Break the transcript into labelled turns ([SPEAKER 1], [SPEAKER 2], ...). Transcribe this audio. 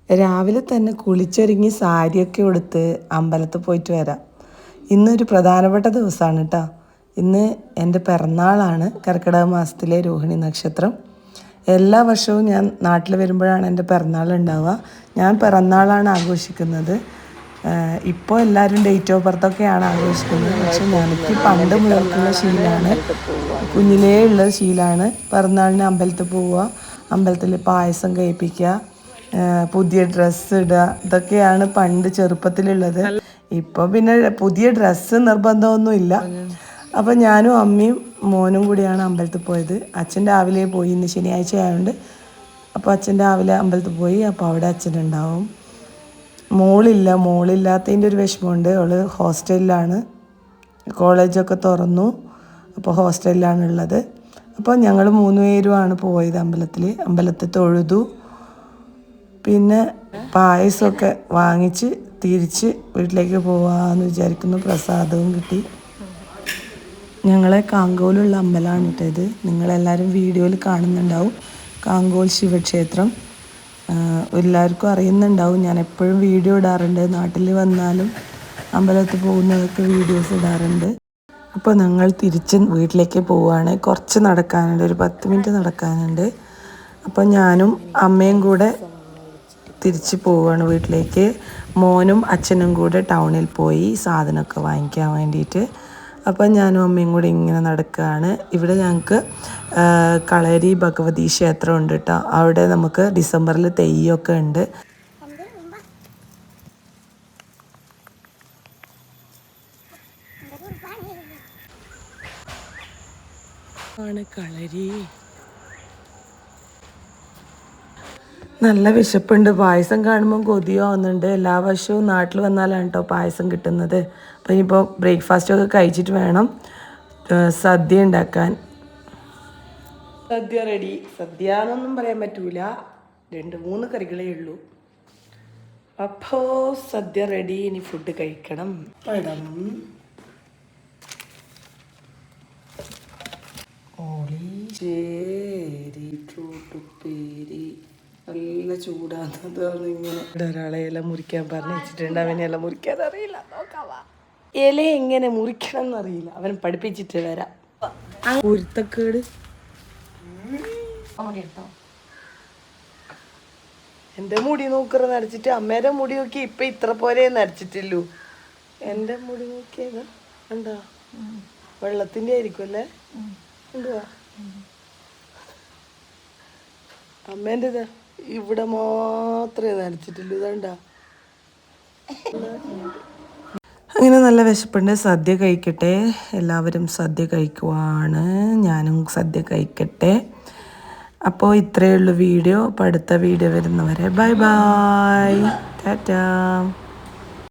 [SPEAKER 1] രാവിലെ തന്നെ കുളിച്ചൊരുങ്ങി സാരിയൊക്കെ ഉടുത്ത് അമ്പലത്തിൽ പോയിട്ട് വരാം. ഇന്നൊരു പ്രധാനപ്പെട്ട ദിവസമാണ് കേട്ടോ. ഇന്ന് എൻ്റെ പിറന്നാളാണ്. കർക്കിടക മാസത്തിലെ രോഹിണി നക്ഷത്രം. എല്ലാ വർഷവും ഞാൻ നാട്ടിൽ വരുമ്പോഴാണ് എൻ്റെ പിറന്നാൾ ഉണ്ടാവുക. ഞാൻ പിറന്നാളാണ് ആഘോഷിക്കുന്നത്. ഇപ്പോൾ എല്ലാവരും ഡേറ്റ് ഓഫ് ബർത്തൊക്കെയാണ് ആഘോഷിക്കുന്നത്. പക്ഷെ എനിക്ക് പണ്ട് മുതൽക്കുള്ള ശീലമാണ്, കുഞ്ഞിലേ ഉള്ള ശീലമാണ് പിറന്നാളിന് അമ്പലത്തിൽ പോവുക, അമ്പലത്തിൽ പായസം കഴിപ്പിക്കുക, പുതിയ ഡ്രസ്സ് ഇടുക. ഇതൊക്കെയാണ് പണ്ട് ചെറുപ്പത്തിലുള്ളത്. ഇപ്പോൾ പിന്നെ പുതിയ ഡ്രസ്സ് നിർബന്ധമൊന്നുമില്ല. അപ്പോൾ ഞാനും അമ്മയും മോനും കൂടിയാണ് അമ്പലത്തിൽ പോയത്. അച്ഛൻ രാവിലെ പോയി, ഇന്ന് ശനിയാഴ്ച ആയതുകൊണ്ട്. അപ്പോൾ അച്ഛൻ രാവിലെ അമ്പലത്തിൽ പോയി. അപ്പോൾ അവിടെ അച്ഛനുണ്ടാവും. മോളില്ലാത്തതിൻ്റെ ഒരു വിഷമമുണ്ട്. അവള് ഹോസ്റ്റലിലാണ്. കോളേജൊക്കെ തുറന്നു, അപ്പോൾ ഹോസ്റ്റലിലാണുള്ളത്. അപ്പോൾ ഞങ്ങൾ 3 പേരുമാണ് പോയത് അമ്പലത്തിൽ തൊഴുതു. പിന്നെ പായസമൊക്കെ വാങ്ങിച്ച് തിരിച്ച് വീട്ടിലേക്ക് പോകാമെന്ന് വിചാരിക്കുന്നു. പ്രസാദവും കിട്ടി. ഞങ്ങളെ കാങ്കോലുള്ള അമ്പലമാണ് ഇത്. നിങ്ങളെല്ലാവരും വീഡിയോയിൽ കാണുന്നുണ്ടാവും. കാങ്കോൽ ശിവക്ഷേത്രം എല്ലാവർക്കും അറിയുന്നുണ്ടാവും. ഞാൻ എപ്പോഴും വീഡിയോ ഇടാറുണ്ട്. നാട്ടിൽ വന്നാലും അമ്പലത്തിൽ പോകുന്നതൊക്കെ വീഡിയോസ് ഇടാറുണ്ട്. അപ്പോൾ ഞങ്ങൾ തിരിച്ച് വീട്ടിലേക്ക് പോവുകയാണ്. കുറച്ച് നടക്കാനുണ്ട്, ഒരു 10 മിനിറ്റ് നടക്കാനുണ്ട്. അപ്പോൾ ഞാനും അമ്മയും കൂടെ തിരിച്ച് പോവുകയാണ് വീട്ടിലേക്ക്. മോനും അച്ഛനും കൂടെ ടൗണിൽ പോയി സാധനമൊക്കെ വാങ്ങിക്കാൻ വേണ്ടിയിട്ട്. അപ്പം ഞാനും അമ്മയും കൂടി ഇങ്ങനെ നടക്കുകയാണ്. ഇവിടെ ഞങ്ങൾക്ക് കളരി ഭഗവതി ക്ഷേത്രം ഉണ്ട് കേട്ടോ. അവിടെ നമുക്ക് ഡിസംബറിൽ തെയ്യമൊക്കെ ഉണ്ട്. ആണ് കളരി. നല്ല വിശപ്പുണ്ട്. പായസം കാണുമ്പോൾ കൊതിയാവുന്നുണ്ട്. എല്ലാ വർഷവും നാട്ടിൽ വന്നാലാണ് കേട്ടോ പായസം കിട്ടുന്നത്. അപ്പോൾ ഇനിയിപ്പോൾ ബ്രേക്ക്ഫാസ്റ്റൊക്കെ കഴിച്ചിട്ട് വേണം സദ്യ ഉണ്ടാക്കാൻ. സദ്യ റെഡി. സദ്യ എന്നൊന്നും പറയാൻ പറ്റൂല, 2-3 കറികളേ ഉള്ളൂ. അപ്പോൾ സദ്യ റെഡി. ഇനി ഫുഡ് കഴിക്കണം. പഴം, ഓളിശ്ശേരി, ബീട്രൂട്ടുപ്പേരി. നല്ല ചൂടാകുന്നത് ഇങ്ങനെ. ഇവിടെ ഒരാളെ ഇല മുറിക്കാൻ പറഞ്ഞു വെച്ചിട്ടുണ്ട്. അവനെ ഇല മുറിക്കാൻ അറിയില്ല. നോക്കാവാ, ഇല എങ്ങനെ മുറിക്കണം എന്നറിയില്ല. അവൻ പഠിപ്പിച്ചിട്ട് വരാം. കുരുത്തക്കേട്. എൻ്റെ മുടി നോക്കറ നരച്ചിട്ട് അമ്മേരെ മുടി നോക്കി ഇപ്പൊ ഇത്ര പോലെ നരച്ചിട്ടില്ലു. എൻ്റെ മുടി നോക്കിയത് എന്താ വെള്ളത്തിൻ്റെ ആയിരിക്കും അല്ലേ? എന്തുവാ അമ്മേൻ്റെ ഇതാ ഇവിടെ മാത്രമേ നനച്ചിട്ടുള്ളൂ. ഇതണ്ട. അങ്ങനെ നല്ല വിശപ്പുണ്ട്. സദ്യ കഴിക്കട്ടെ. എല്ലാവരും സദ്യ കഴിക്കുവാണ്. ഞാനും സദ്യ കഴിക്കട്ടെ. അപ്പോൾ ഇത്രയേ ഉള്ളൂ വീഡിയോ. അപ്പോൾ അടുത്ത വീഡിയോ വരുന്നവരെ ബൈ ബൈ, ടാറ്റാ.